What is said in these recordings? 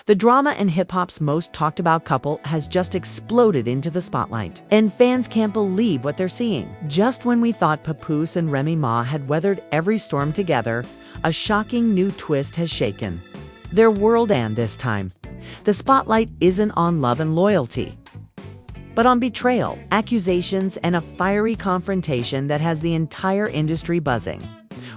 The drama and hip-hop's most talked about couple has just exploded into the spotlight, and fans can't believe what they're seeing. Just when we thought Papoose and Remy Ma had weathered every storm together, a shocking new twist has shaken their world, and this time, the spotlight isn't on love and loyalty, but on betrayal, accusations, and a fiery confrontation that has the entire industry buzzing.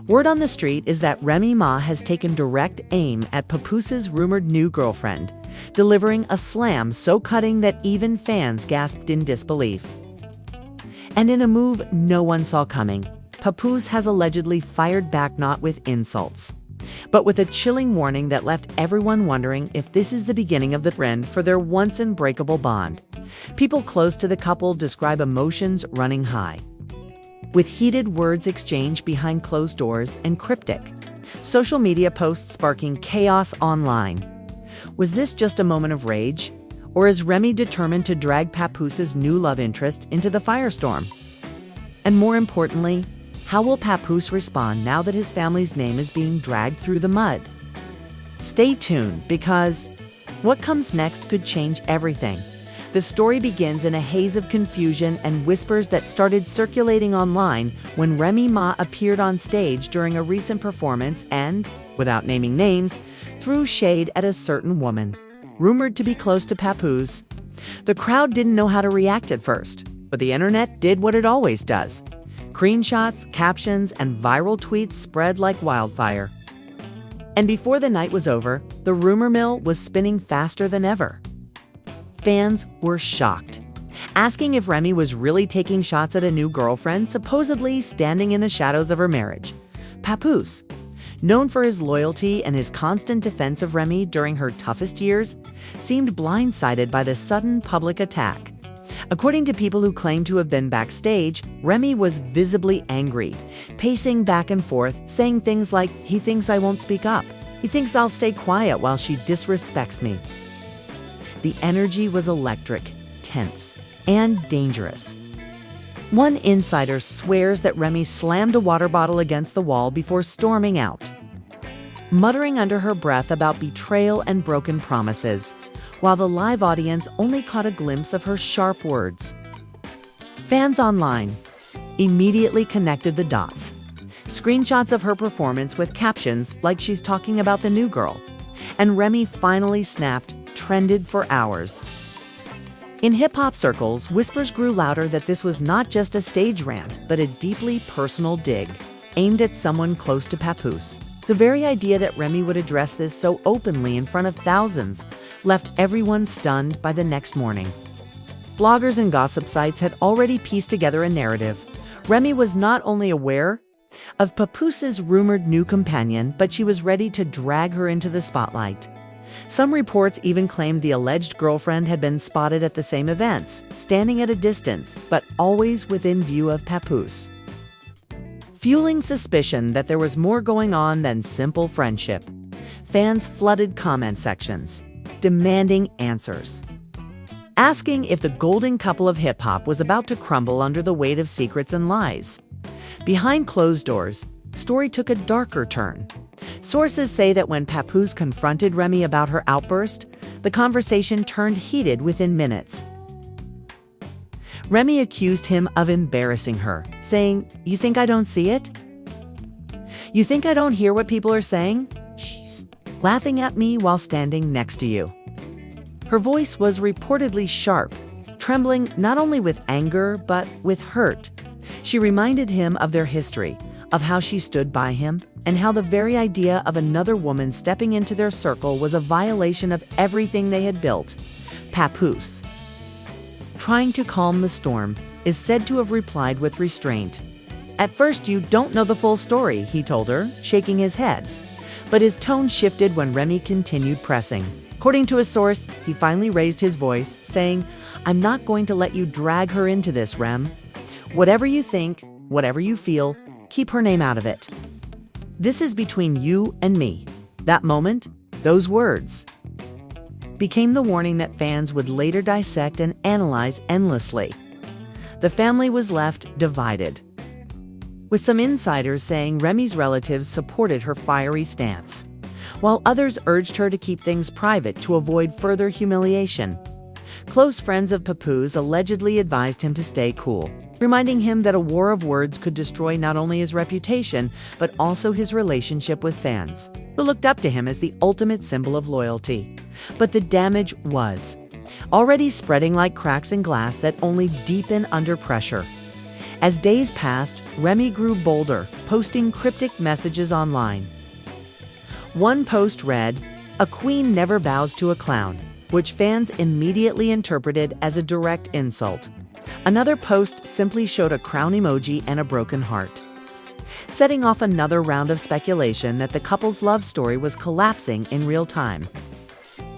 Word on the street is that Remy Ma has taken direct aim at Papoose's rumored new girlfriend, delivering a slam so cutting that even fans gasped in disbelief. And in a move no one saw coming, Papoose has allegedly fired back, not with insults, but with a chilling warning that left everyone wondering if this is the beginning of the end for their once unbreakable bond. People close to the couple describe emotions running high, with heated words exchanged behind closed doors and cryptic social media posts sparking chaos online. Was this just a moment of rage, or is Remy determined to drag Papoose's new love interest into the firestorm? And more importantly, how will Papoose respond now that his family's name is being dragged through the mud? Stay tuned, because what comes next could change everything. The story begins in a haze of confusion and whispers that started circulating online when Remy Ma appeared on stage during a recent performance and, without naming names, threw shade at a certain woman, rumored to be close to Papoose. The crowd didn't know how to react at first, but the internet did what it always does. Screenshots, captions, and viral tweets spread like wildfire. And before the night was over, the rumor mill was spinning faster than ever. Fans were shocked, asking if Remy was really taking shots at a new girlfriend supposedly standing in the shadows of her marriage. Papoose, known for his loyalty and his constant defense of Remy during her toughest years, seemed blindsided by the sudden public attack. According to people who claim to have been backstage, Remy was visibly angry, pacing back and forth, saying things like, "He thinks I won't speak up. He thinks I'll stay quiet while she disrespects me." The energy was electric, tense, and dangerous. One insider swears that Remy slammed a water bottle against the wall before storming out, muttering under her breath about betrayal and broken promises, while the live audience only caught a glimpse of her sharp words. Fans online immediately connected the dots. Screenshots of her performance with captions like "she's talking about the new girl," and "Remy finally snapped" trended for hours. In hip-hop circles, whispers grew louder that this was not just a stage rant, but a deeply personal dig aimed at someone close to Papoose. The very idea that Remy would address this so openly in front of thousands left everyone stunned by the next morning. Bloggers and gossip sites had already pieced together a narrative. Remy was not only aware of Papoose's rumored new companion, but she was ready to drag her into the spotlight. Some reports even claimed the alleged girlfriend had been spotted at the same events, standing at a distance, but always within view of Papoose, fueling suspicion that there was more going on than simple friendship. Fans flooded comment sections, demanding answers, asking if the golden couple of hip-hop was about to crumble under the weight of secrets and lies. Behind closed doors, the story took a darker turn. Sources say that when Papoose confronted Remy about her outburst, the conversation turned heated within minutes. Remy accused him of embarrassing her, saying, "You think I don't see it? You think I don't hear what people are saying? She's laughing at me while standing next to you." Her voice was reportedly sharp, trembling not only with anger, but with hurt. She reminded him of their history, of how she stood by him, and how the very idea of another woman stepping into their circle was a violation of everything they had built. Papoose, trying to calm the storm, is said to have replied with restraint. "At first you don't know the full story," he told her, shaking his head. But his tone shifted when Remy continued pressing. According to a source, he finally raised his voice, saying, "I'm not going to let you drag her into this, Rem. Whatever you think, whatever you feel, keep her name out of it. This is between you and me." That moment, those words, became the warning that fans would later dissect and analyze endlessly. The family was left divided, with some insiders saying Remy's relatives supported her fiery stance, while others urged her to keep things private to avoid further humiliation. Close friends of Papoose allegedly advised him to stay cool, reminding him that a war of words could destroy not only his reputation, but also his relationship with fans, who looked up to him as the ultimate symbol of loyalty. But the damage was already spreading like cracks in glass that only deepen under pressure. As days passed, Remy grew bolder, posting cryptic messages online. One post read, "A queen never bows to a clown," which fans immediately interpreted as a direct insult. Another post simply showed a crown emoji and a broken heart, setting off another round of speculation that the couple's love story was collapsing in real time.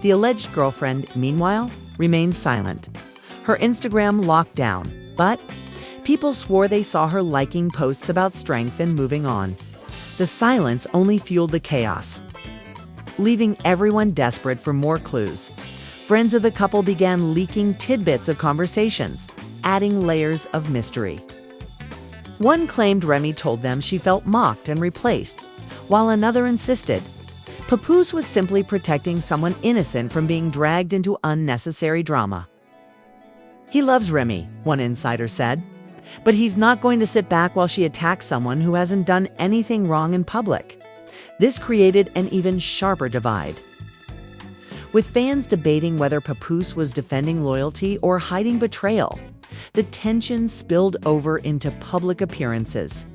The alleged girlfriend, meanwhile, remained silent, her Instagram locked down, but people swore they saw her liking posts about strength and moving on. The silence only fueled the chaos, leaving everyone desperate for more clues. Friends of the couple began leaking tidbits of conversations, adding layers of mystery. One claimed Remy told them she felt mocked and replaced, while another insisted Papoose was simply protecting someone innocent from being dragged into unnecessary drama. "He loves Remy," one insider said, "but he's not going to sit back while she attacks someone who hasn't done anything wrong in public." This created an even sharper divide, with fans debating whether Papoose was defending loyalty or hiding betrayal. The tension spilled over into public appearances.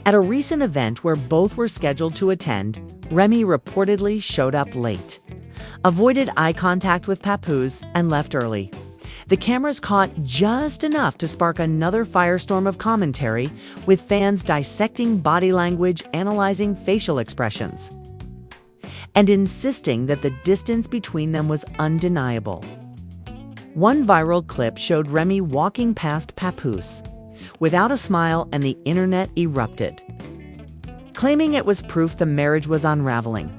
At a recent event where both were scheduled to attend, Remy reportedly showed up late, avoided eye contact with Papoose, and left early. The cameras caught just enough to spark another firestorm of commentary, with fans dissecting body language, analyzing facial expressions, and insisting that the distance between them was undeniable. One viral clip showed Remy walking past Papoose without a smile, and the internet erupted, claiming it was proof the marriage was unraveling.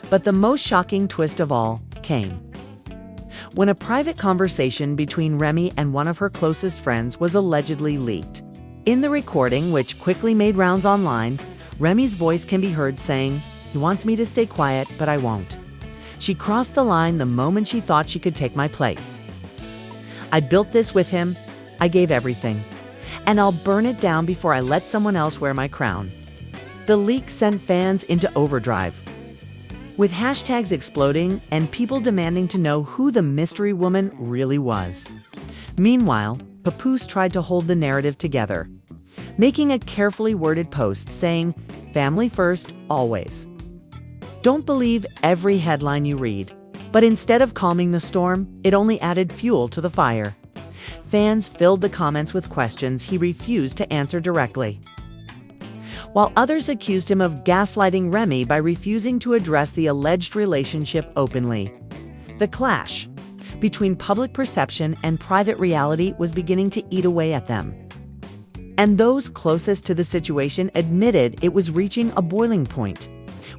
But the most shocking twist of all came when a private conversation between Remy and one of her closest friends was allegedly leaked. In the recording, which quickly made rounds online, Remy's voice can be heard saying, "He wants me to stay quiet, but I won't. She crossed the line the moment she thought she could take my place. I built this with him, I gave everything, and I'll burn it down before I let someone else wear my crown." The leak sent fans into overdrive, with hashtags exploding and people demanding to know who the mystery woman really was. Meanwhile, Papoose tried to hold the narrative together, making a carefully worded post saying, "Family first, always. Don't believe every headline you read." But instead of calming the storm, it only added fuel to the fire. Fans filled the comments with questions he refused to answer directly, while others accused him of gaslighting Remy by refusing to address the alleged relationship openly. The clash between public perception and private reality was beginning to eat away at them, and those closest to the situation admitted it was reaching a boiling point,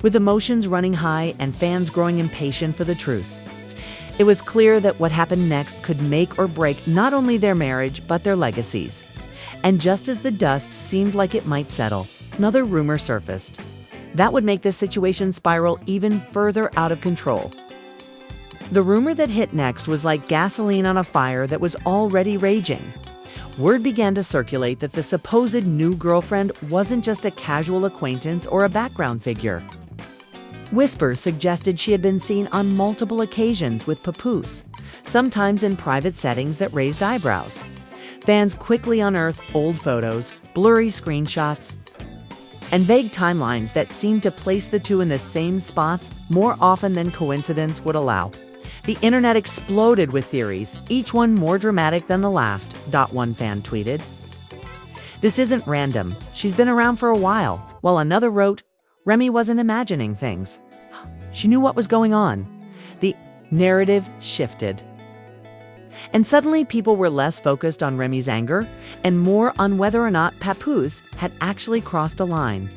with emotions running high and fans growing impatient for the truth. It was clear that what happened next could make or break not only their marriage, but their legacies. And just as the dust seemed like it might settle, another rumor surfaced that would make the situation spiral even further out of control. The rumor that hit next was like gasoline on a fire that was already raging. Word began to circulate that the supposed new girlfriend wasn't just a casual acquaintance or a background figure. Whispers suggested she had been seen on multiple occasions with Papoose, sometimes in private settings that raised eyebrows. Fans quickly unearthed old photos, blurry screenshots, and vague timelines that seemed to place the two in the same spots more often than coincidence would allow. The internet exploded with theories, each one more dramatic than the last, one fan tweeted. "This isn't random. She's been around for a while," another wrote, "Remy wasn't imagining things. She knew what was going on." The narrative shifted, and suddenly people were less focused on Remy's anger and more on whether or not Papoose had actually crossed a line.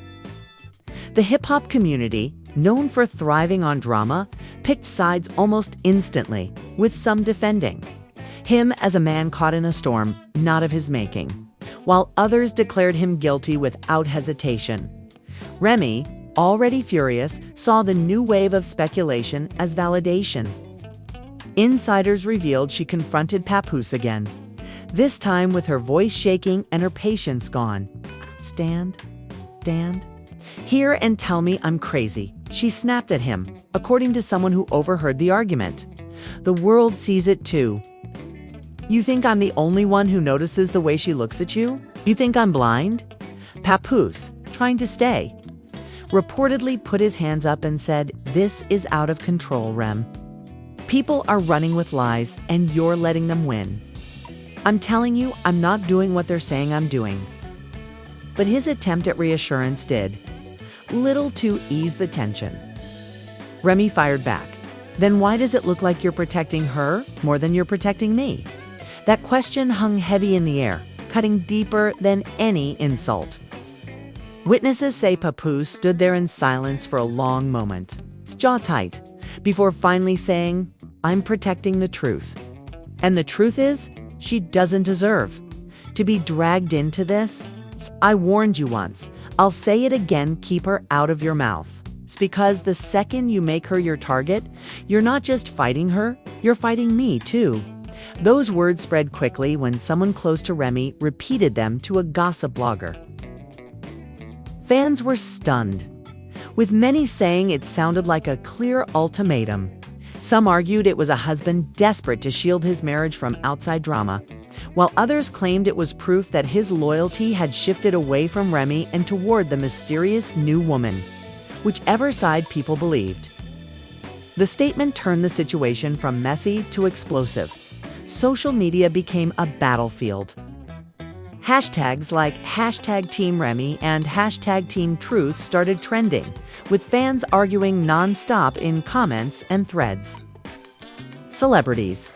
The hip-hop community, known for thriving on drama, picked sides almost instantly, with some defending him as a man caught in a storm not of his making, while others declared him guilty without hesitation. Remy, already furious, saw the new wave of speculation as validation. Insiders revealed she confronted Papoose again, this time with her voice shaking and her patience gone. Stand. Here and tell me I'm crazy, she snapped at him, according to someone who overheard the argument. The world sees it too. You think I'm the only one who notices the way she looks at you? You think I'm blind? Papoose, trying to stay, reportedly put his hands up and said, "This is out of control, Rem. People are running with lies and you're letting them win. I'm telling you, I'm not doing what they're saying I'm doing." But his attempt at reassurance did little to ease the tension. Remy fired back. Then why does it look like you're protecting her more than you're protecting me? That question hung heavy in the air, cutting deeper than any insult. Witnesses say Papoose stood there in silence for a long moment, his jaw tight, before finally saying, "I'm protecting the truth. And the truth is, she doesn't deserve to be dragged into this. I warned you once. I'll say it again, keep her out of your mouth. It's because the second you make her your target, you're not just fighting her, you're fighting me too." Those words spread quickly when someone close to Remy repeated them to a gossip blogger. Fans were stunned, with many saying it sounded like a clear ultimatum. Some argued it was a husband desperate to shield his marriage from outside drama, while others claimed it was proof that his loyalty had shifted away from Remy and toward the mysterious new woman, whichever side people believed. The statement turned the situation from messy to explosive. Social media became a battlefield. Hashtags like #TeamRemy and #TeamTruth started trending, with fans arguing nonstop in comments and threads. Celebrities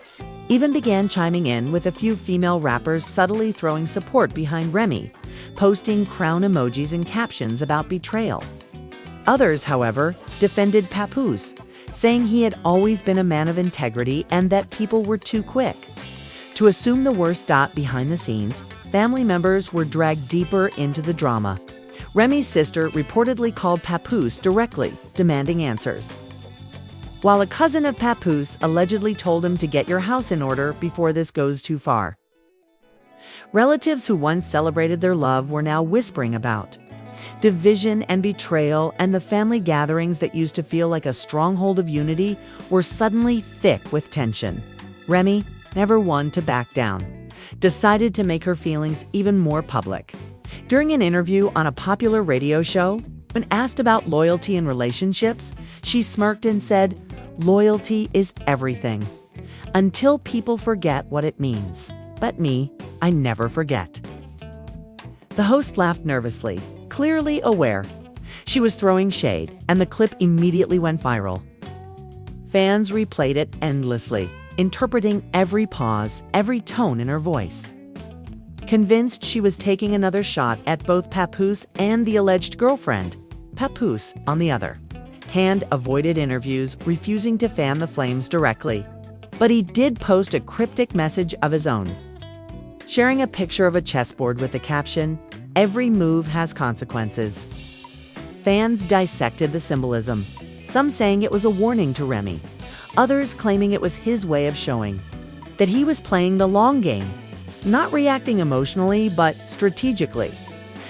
even began chiming in, with a few female rappers subtly throwing support behind Remy, posting crown emojis and captions about betrayal. Others, however, defended Papoose, saying he had always been a man of integrity and that people were too quick to assume the worst. Behind the scenes, family members were dragged deeper into the drama. Remy's sister reportedly called Papoose directly, demanding answers, while a cousin of Papoose allegedly told him to get your house in order before this goes too far. Relatives who once celebrated their love were now whispering about division and betrayal, and the family gatherings that used to feel like a stronghold of unity were suddenly thick with tension. Remy, never one to back down, decided to make her feelings even more public. During an interview on a popular radio show, when asked about loyalty in relationships, she smirked and said, "Loyalty is everything, until people forget what it means. But me, I never forget." The host laughed nervously, clearly aware she was throwing shade, and the clip immediately went viral. Fans replayed it endlessly, interpreting every pause, every tone in her voice. Convinced she was taking another shot at both Papoose and the alleged girlfriend, Papoose, on the other hand, avoided interviews, refusing to fan the flames directly. But he did post a cryptic message of his own, sharing a picture of a chessboard with the caption, "Every move has consequences." Fans dissected the symbolism, some saying it was a warning to Remy, others claiming it was his way of showing that he was playing the long game, not reacting emotionally but strategically.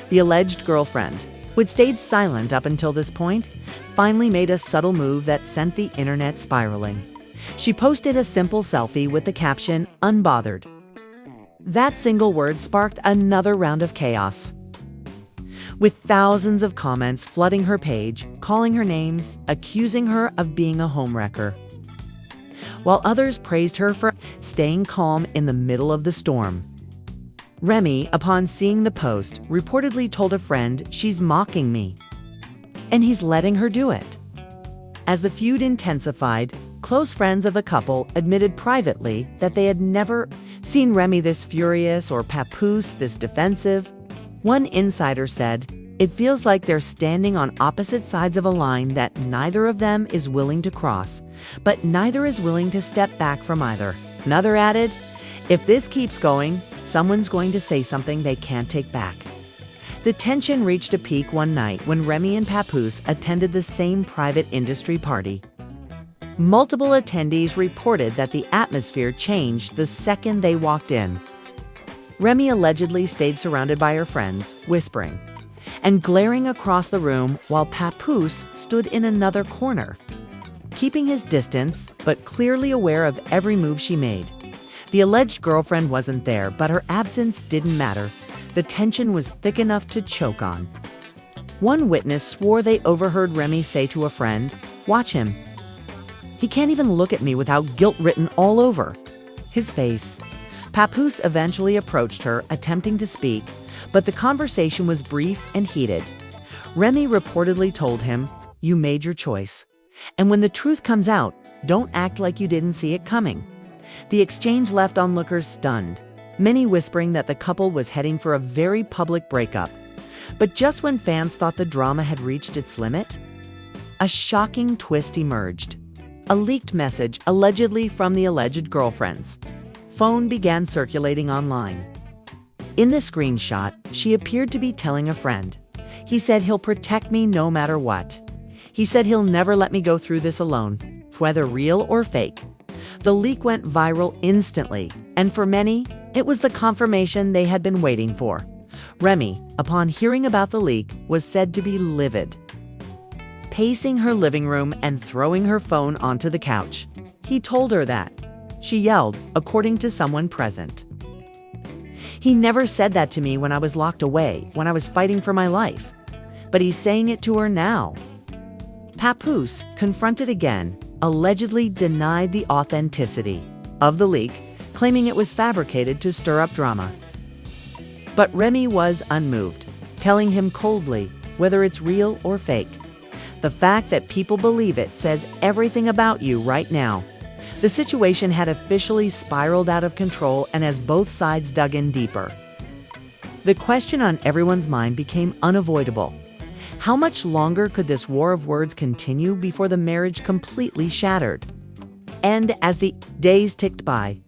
The alleged girlfriend, who had stayed silent up until this point, finally made a subtle move that sent the internet spiraling. She posted a simple selfie with the caption, "Unbothered." That single word sparked another round of chaos, with thousands of comments flooding her page, calling her names, accusing her of being a homewrecker, while others praised her for staying calm in the middle of the storm. Remy, upon seeing the post, reportedly told a friend, "She's mocking me, and he's letting her do it." As the feud intensified, close friends of the couple admitted privately that they had never seen Remy this furious or Papoose this defensive. One insider said, "It feels like they're standing on opposite sides of a line that neither of them is willing to cross, but neither is willing to step back from either." Another added, "If this keeps going, someone's going to say something they can't take back." The tension reached a peak one night when Remy and Papoose attended the same private industry party. Multiple attendees reported that the atmosphere changed the second they walked in. Remy allegedly stayed surrounded by her friends, whispering and glaring across the room while Papoose stood in another corner, keeping his distance but clearly aware of every move she made. The alleged girlfriend wasn't there, but her absence didn't matter. The tension was thick enough to choke on. One witness swore they overheard Remy say to a friend, "Watch him. He can't even look at me without guilt written all over his face." Papoose eventually approached her, attempting to speak, but the conversation was brief and heated. Remy reportedly told him, "You made your choice. And when the truth comes out, don't act like you didn't see it coming." The exchange left onlookers stunned, many whispering that the couple was heading for a very public breakup. But just when fans thought the drama had reached its limit, a shocking twist emerged. A leaked message, allegedly from the alleged girlfriend's phone, began circulating online. In the screenshot, she appeared to be telling a friend, "He said he'll protect me no matter what. He said he'll never let me go through this alone," whether real or fake. The leak went viral instantly, and for many, it was the confirmation they had been waiting for. Remy, upon hearing about the leak, was said to be livid, pacing her living room and throwing her phone onto the couch. He told her that. She yelled, according to someone present. "He never said that to me when I was locked away, when I was fighting for my life. But he's saying it to her now." Papoose, confronted again, allegedly denied the authenticity of the leak, claiming it was fabricated to stir up drama. But Remy was unmoved, telling him coldly whether it's real or fake. "The fact that people believe it says everything about you right now." The situation had officially spiraled out of control, and as both sides dug in deeper, the question on everyone's mind became unavoidable. How much longer could this war of words continue before the marriage completely shattered? And as the days ticked by,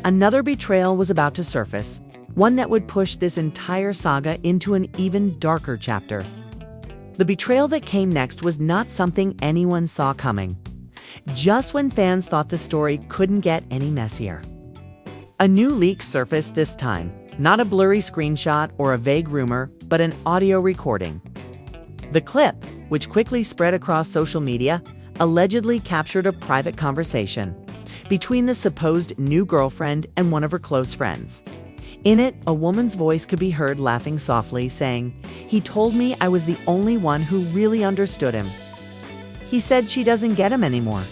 another betrayal was about to surface, one that would push this entire saga into an even darker chapter. The betrayal that came next was not something anyone saw coming. Just when fans thought the story couldn't get any messier, a new leak surfaced this time, not a blurry screenshot or a vague rumor, but an audio recording. The clip, which quickly spread across social media, allegedly captured a private conversation between the supposed new girlfriend and one of her close friends. In it, a woman's voice could be heard laughing softly, saying, "He told me I was the only one who really understood him. He said she doesn't get him anymore."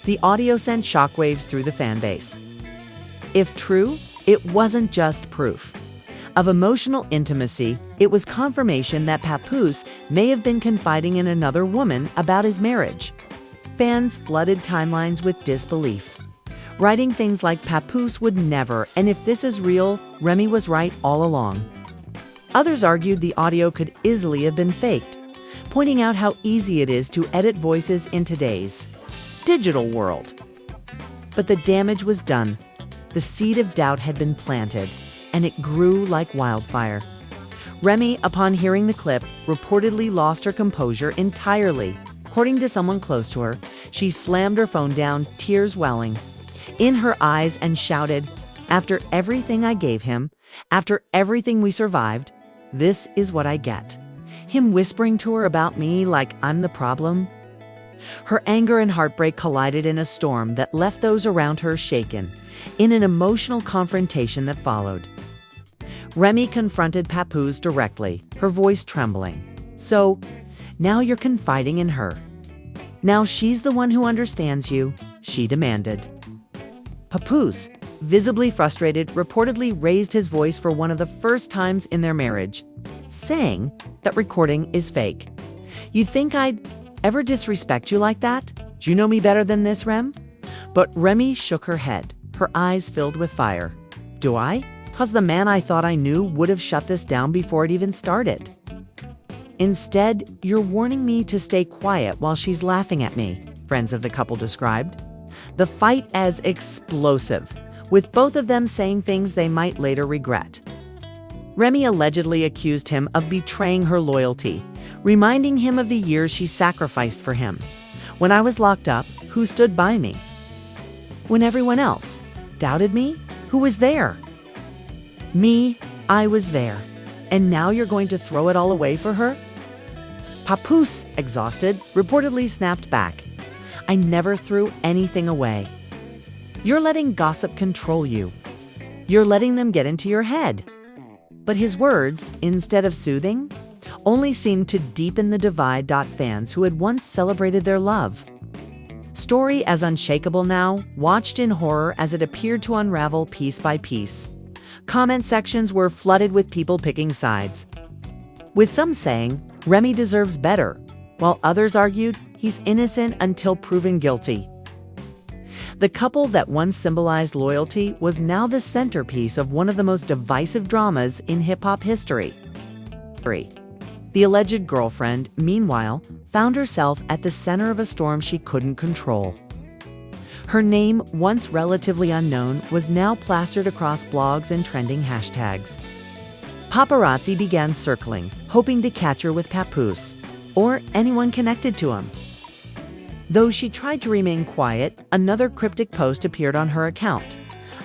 The audio sent shockwaves through the fan base. If true, it wasn't just proof of emotional intimacy, it was confirmation that Papoose may have been confiding in another woman about his marriage. Fans flooded timelines with disbelief, writing things like "Papoose would never," and "If this is real, Remy was right all along." Others argued the audio could easily have been faked, pointing out how easy it is to edit voices in today's digital world. But the damage was done. The seed of doubt had been planted, and it grew like wildfire. Remy, upon hearing the clip, reportedly lost her composure entirely. According to someone close to her, she slammed her phone down, tears welling in her eyes, and shouted, "After everything I gave him, after everything we survived, this is what I get. Him whispering to her about me like I'm the problem." Her anger and heartbreak collided in a storm that left those around her shaken in an emotional confrontation that followed. Remy confronted Papoose directly, her voice trembling. "So, now you're confiding in her. Now she's the one who understands you," she demanded. Papoose, visibly frustrated, reportedly raised his voice for one of the first times in their marriage, saying that recording is fake. "You think I'd ever disrespect you like that? Do you know me better than this, Rem?" But Remy shook her head, her eyes filled with fire. "Do I? 'Cause the man I thought I knew would have shut this down before it even started. Instead, you're warning me to stay quiet while she's laughing at me," friends of the couple described the fight as explosive, with both of them saying things they might later regret. Remy allegedly accused him of betraying her loyalty, reminding him of the years she sacrificed for him. When I was locked up, who stood by me? When everyone else doubted me, who was there? Me, I was there. And now you're going to throw it all away for her? Papoose, exhausted, reportedly snapped back. I never threw anything away. You're letting gossip control you. You're letting them get into your head. But his words, instead of soothing, only seemed to deepen the divide. Fans who had once celebrated their love. Story as unshakable now, watched in horror as it appeared to unravel piece by piece. Comment sections were flooded with people picking sides, with some saying Remy deserves better, while others argued he's innocent until proven guilty. The couple that once symbolized loyalty was now the centerpiece of one of the most divisive dramas in hip-hop history. The alleged girlfriend, meanwhile, found herself at the center of a storm she couldn't control. Her name, once relatively unknown, was now plastered across blogs and trending hashtags. Paparazzi began circling, hoping to catch her with Papoose, or anyone connected to him. Though she tried to remain quiet, another cryptic post appeared on her account.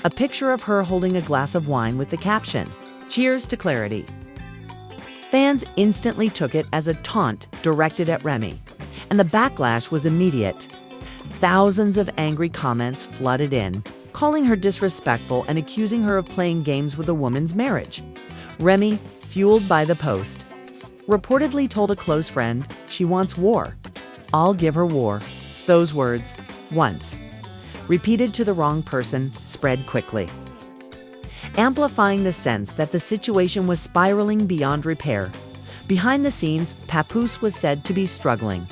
A picture of her holding a glass of wine with the caption, "Cheers to clarity." Fans instantly took it as a taunt directed at Remy, and the backlash was immediate. Thousands of angry comments flooded in, calling her disrespectful and accusing her of playing games with a woman's marriage. Remy, fueled by the post, reportedly told a close friend she wants war. I'll give her war. Those words, once repeated to the wrong person, spread quickly, amplifying the sense that the situation was spiraling beyond repair. Behind the scenes, Papoose was said to be struggling.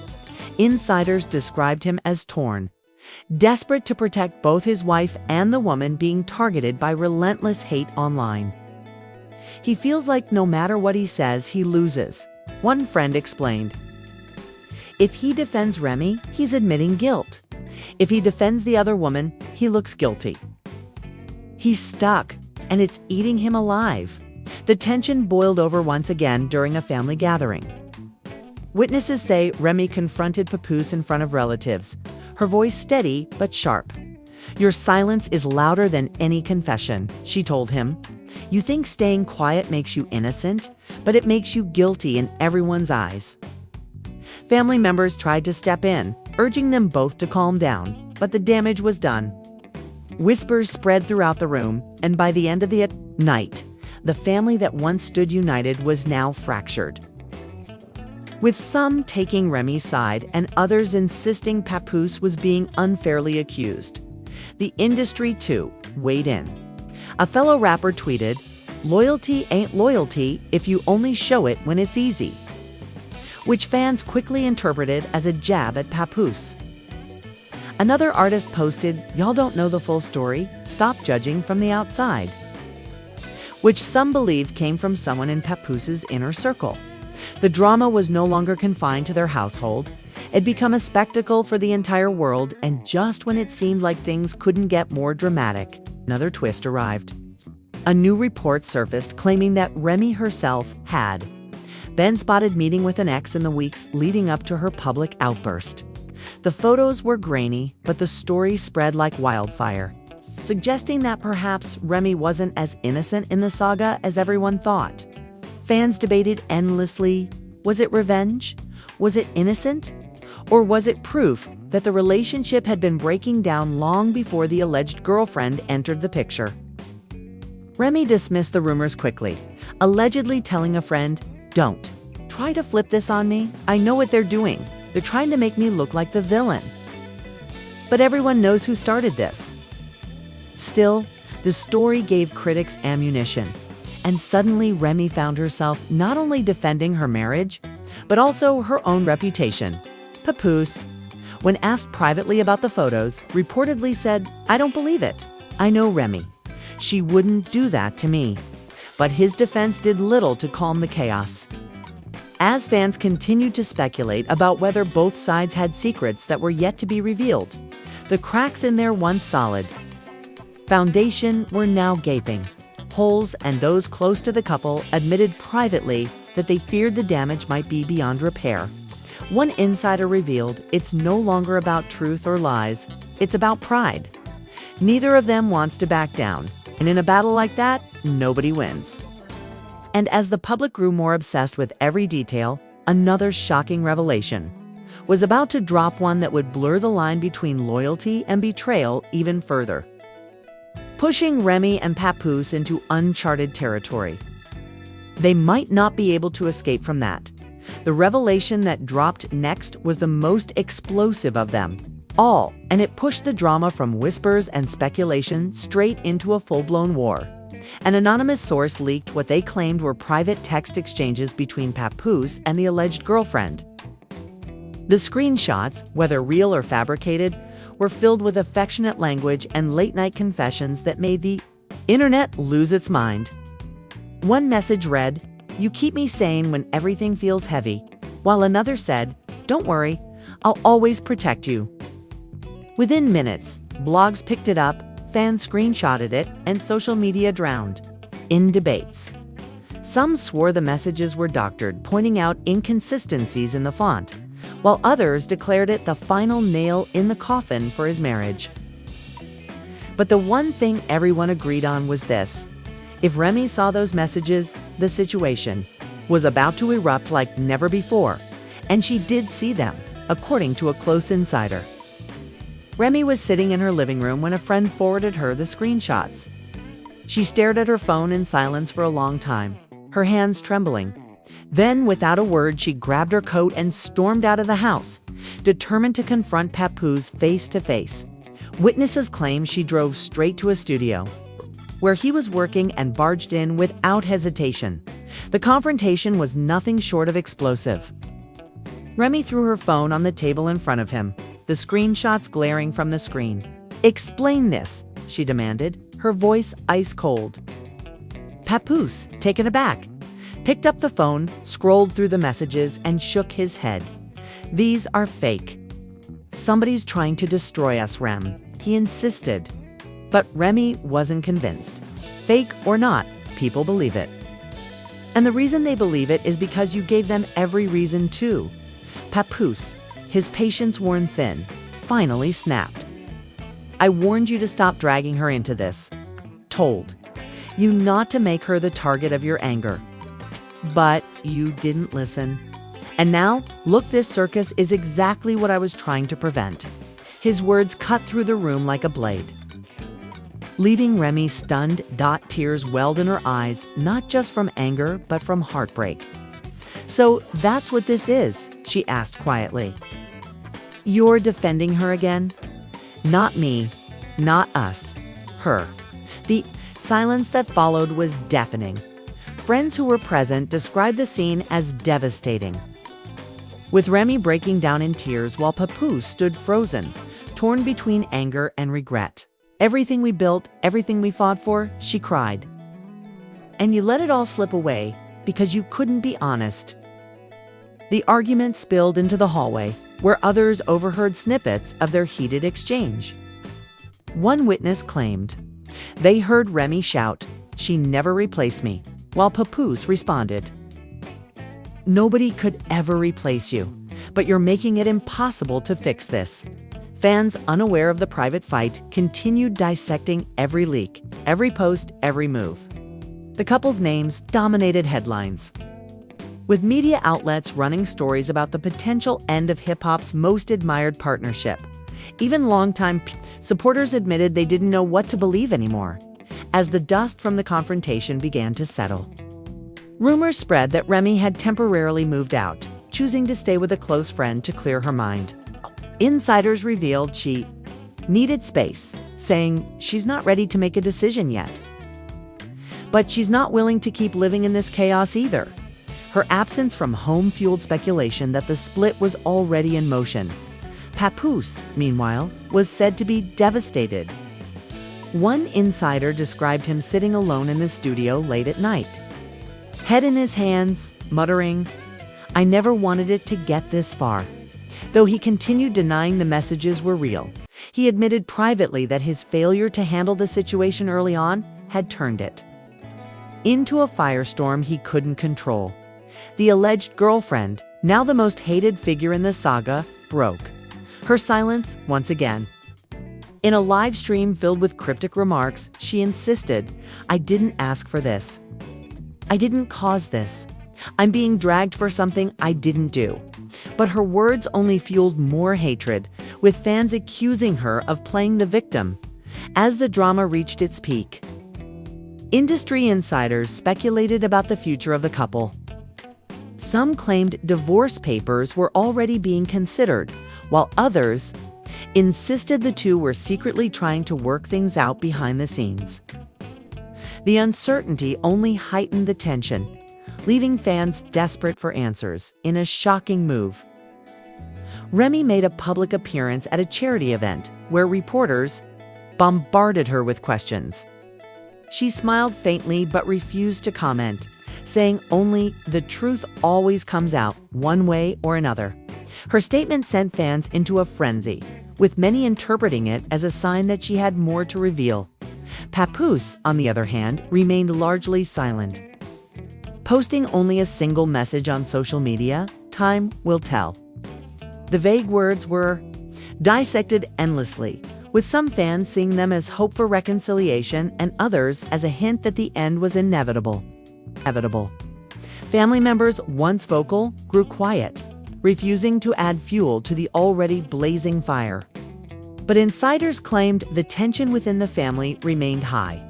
Insiders described him as torn, desperate to protect both his wife and the woman being targeted by relentless hate online. He feels like no matter what he says, he loses, one friend explained. If he defends Remy, he's admitting guilt. If he defends the other woman, he looks guilty. He's stuck, and it's eating him alive. The tension boiled over once again during a family gathering. Witnesses say Remy confronted Papoose in front of relatives, her voice steady but sharp. Your silence is louder than any confession, she told him. You think staying quiet makes you innocent, but it makes you guilty in everyone's eyes. Family members tried to step in, urging them both to calm down, but the damage was done. Whispers spread throughout the room, and by the end of the night, the family that once stood united was now fractured. With some taking Remy's side and others insisting Papoose was being unfairly accused. The industry, too, weighed in. A fellow rapper tweeted, "Loyalty ain't loyalty if you only show it when it's easy," which fans quickly interpreted as a jab at Papoose. Another artist posted, "Y'all don't know the full story, stop judging from the outside," which some believed came from someone in Papoose's inner circle. The drama was no longer confined to their household. It had become a spectacle for the entire world, and just when it seemed like things couldn't get more dramatic, another twist arrived. A new report surfaced claiming that Remy herself had been spotted meeting with an ex in the weeks leading up to her public outburst. The photos were grainy, but the story spread like wildfire, suggesting that perhaps Remy wasn't as innocent in the saga as everyone thought. Fans debated endlessly, was it revenge? Was it innocent? Or was it proof that the relationship had been breaking down long before the alleged girlfriend entered the picture? Remy dismissed the rumors quickly, allegedly telling a friend, "Don't try to flip this on me. I know what they're doing. They're trying to make me look like the villain." But everyone knows who started this. Still, the story gave critics ammunition, and suddenly Remy found herself not only defending her marriage, but also her own reputation. Papoose, when asked privately about the photos, reportedly said, "I don't believe it. I know Remy. She wouldn't do that to me." But his defense did little to calm the chaos. As fans continued to speculate about whether both sides had secrets that were yet to be revealed, the cracks in their once solid foundation were now gaping. Holes and those close to the couple admitted privately that they feared the damage might be beyond repair. One insider revealed it's no longer about truth or lies, it's about pride. Neither of them wants to back down, and in a battle like that, nobody wins. And as the public grew more obsessed with every detail, another shocking revelation was about to drop, one that would blur the line between loyalty and betrayal even further, pushing Remy and Papoose into uncharted territory. They might not be able to escape from that. The revelation that dropped next was the most explosive of them all, and it pushed the drama from whispers and speculation straight into a full-blown war. An anonymous source leaked what they claimed were private text exchanges between Papoose and the alleged girlfriend. The screenshots, whether real or fabricated, were filled with affectionate language and late-night confessions that made the internet lose its mind. One message read, "You keep me sane when everything feels heavy," while another said, "Don't worry, I'll always protect you." Within minutes, blogs picked it up, fans screenshotted it, and social media drowned in debates. Some swore the messages were doctored, pointing out inconsistencies in the font, while others declared it the final nail in the coffin for his marriage. But the one thing everyone agreed on was this: if Remy saw those messages, the situation was about to erupt like never before, and she did see them, according to a close insider. Remy was sitting in her living room when a friend forwarded her the screenshots. She stared at her phone in silence for a long time, her hands trembling. Then, without a word, she grabbed her coat and stormed out of the house, determined to confront Papoose face to face. Witnesses claim she drove straight to a studio where he was working and barged in without hesitation. The confrontation was nothing short of explosive. Remy threw her phone on the table in front of him, the screenshots glaring from the screen. "Explain this," she demanded, her voice ice cold. Papoose, taken aback, picked up the phone, scrolled through the messages, and shook his head. "These are fake. Somebody's trying to destroy us, Rem," he insisted. But Remy wasn't convinced. Fake or not, people believe it. And the reason they believe it is because you gave them every reason to. Papoose, his patience worn thin, finally snapped. "I warned you to stop dragging her into this. Told you not to make her the target of your anger. But you didn't listen. And now, look, this circus is exactly what I was trying to prevent." His words cut through the room like a blade, leaving Remy stunned. Tears welled in her eyes, not just from anger, but from heartbreak. "So that's what this is?" she asked quietly. "You're defending her again?" "Not me, not us, her." The silence that followed was deafening. Friends who were present described the scene as devastating, with Remy breaking down in tears while Papoose stood frozen, torn between anger and regret. "Everything we built, everything we fought for," she cried. "And you let it all slip away because you couldn't be honest." The argument spilled into the hallway, where others overheard snippets of their heated exchange. One witness claimed they heard Remy shout, "She never replaced me," while Papoose responded, "Nobody could ever replace you, but you're making it impossible to fix this." Fans, unaware of the private fight, continued dissecting every leak, every post, every move. The couple's names dominated headlines, with media outlets running stories about the potential end of hip-hop's most admired partnership. Even longtime supporters admitted they didn't know what to believe anymore, as the dust from the confrontation began to settle. Rumors spread that Remy had temporarily moved out, choosing to stay with a close friend to clear her mind. Insiders revealed she needed space, saying she's not ready to make a decision yet. But she's not willing to keep living in this chaos either. Her absence from home fueled speculation that the split was already in motion. Papoose, meanwhile, was said to be devastated. One insider described him sitting alone in the studio late at night, head in his hands, muttering, "I never wanted it to get this far." Though he continued denying the messages were real, he admitted privately that his failure to handle the situation early on had turned it. into a firestorm he couldn't control. The alleged girlfriend, now the most hated figure in the saga, broke her silence once again. In a live stream filled with cryptic remarks, she insisted, "I didn't ask for this. I didn't cause this. I'm being dragged for something I didn't do." But her words only fueled more hatred, with fans accusing her of playing the victim. As the drama reached its peak, industry insiders speculated about the future of the couple. Some claimed divorce papers were already being considered, while others insisted the two were secretly trying to work things out behind the scenes. The uncertainty only heightened the tension, leaving fans desperate for answers. In a shocking move, Remy made a public appearance at a charity event where reporters bombarded her with questions. She smiled faintly but refused to comment, saying only the truth always comes out one way or another. Her statement sent fans into a frenzy, with many interpreting it as a sign that she had more to reveal. Papoose, on the other hand, remained largely silent, posting only a single message on social media: "Time will tell." The vague words were dissected endlessly, with some fans seeing them as hope for reconciliation and others as a hint that the end was inevitable. Family members, once vocal, grew quiet, refusing to add fuel to the already blazing fire. But insiders claimed the tension within the family remained high,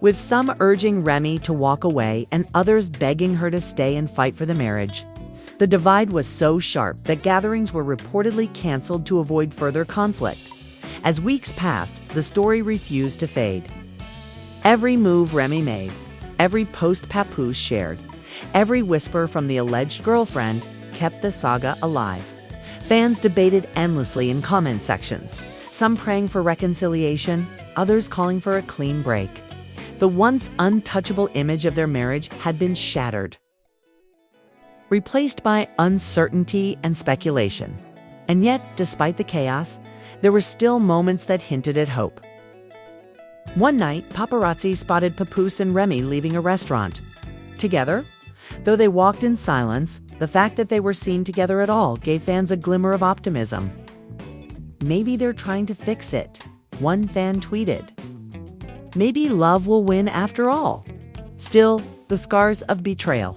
with some urging Remy to walk away and others begging her to stay and fight for the marriage. The divide was so sharp that gatherings were reportedly canceled to avoid further conflict. As weeks passed, the story refused to fade. Every move Remy made, every post Papoose shared, every whisper from the alleged girlfriend kept the saga alive. Fans debated endlessly in comment sections, some praying for reconciliation, others calling for a clean break. The once untouchable image of their marriage had been shattered, replaced by uncertainty and speculation. And yet, despite the chaos, there were still moments that hinted at hope. One night, paparazzi spotted Papoose and Remy leaving a restaurant together. Though they walked in silence, the fact that they were seen together at all gave fans a glimmer of optimism. "Maybe they're trying to fix it," one fan tweeted. "Maybe love will win after all." Still, the scars of betrayal,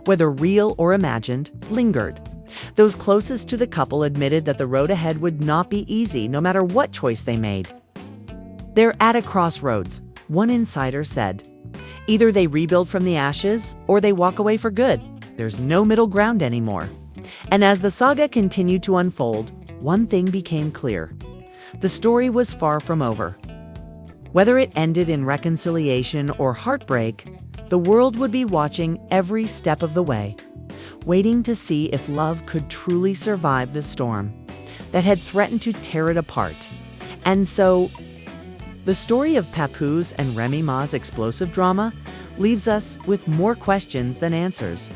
whether real or imagined, lingered. Those closest to the couple admitted that the road ahead would not be easy no matter what choice they made. "They're at a crossroads," one insider said. "Either they rebuild from the ashes or they walk away for good. There's no middle ground anymore." And as the saga continued to unfold, one thing became clear. The story was far from over. Whether it ended in reconciliation or heartbreak, the world would be watching every step of the way, waiting to see if love could truly survive the storm that had threatened to tear it apart. And so, the story of Papoose and Remy Ma's explosive drama leaves us with more questions than answers.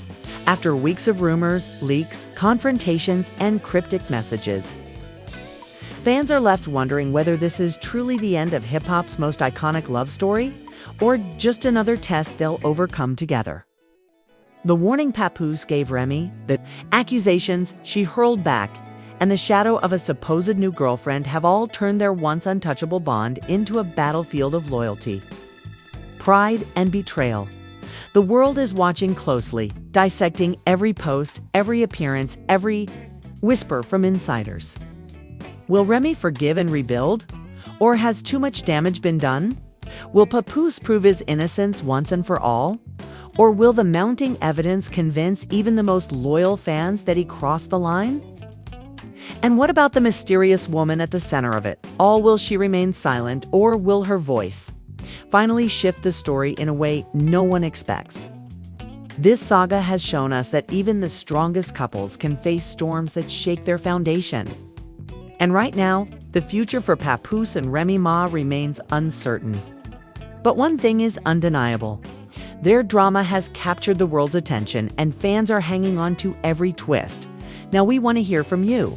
After weeks of rumors, leaks, confrontations, and cryptic messages, fans are left wondering whether this is truly the end of hip-hop's most iconic love story, or just another test they'll overcome together. The warning Papoose gave Remy, the accusations she hurled back, and the shadow of a supposed new girlfriend have all turned their once untouchable bond into a battlefield of loyalty, pride, and betrayal. The world is watching closely, dissecting every post, every appearance, every whisper from insiders. Will Remy forgive and rebuild? Or has too much damage been done? Will Papoose prove his innocence once and for all? Or will the mounting evidence convince even the most loyal fans that he crossed the line? And what about the mysterious woman at the center of it all? Will she remain silent, or will her voice finally shift the story in a way no one expects? This saga has shown us that even the strongest couples can face storms that shake their foundation. And right now, the future for Papoose and Remy Ma remains uncertain. But one thing is undeniable. Their drama has captured the world's attention, and fans are hanging on to every twist. Now we want to hear from you.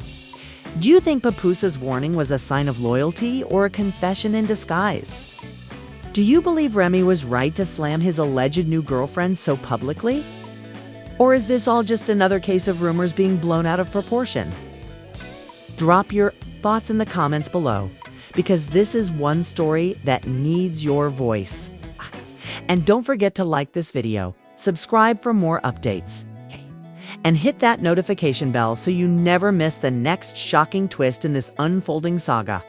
Do you think Papoose's warning was a sign of loyalty or a confession in disguise? Do you believe Remy was right to slam his alleged new girlfriend so publicly? Or is this all just another case of rumors being blown out of proportion? Drop your thoughts in the comments below, because this is one story that needs your voice. And don't forget to like this video, subscribe for more updates, and hit that notification bell so you never miss the next shocking twist in this unfolding saga.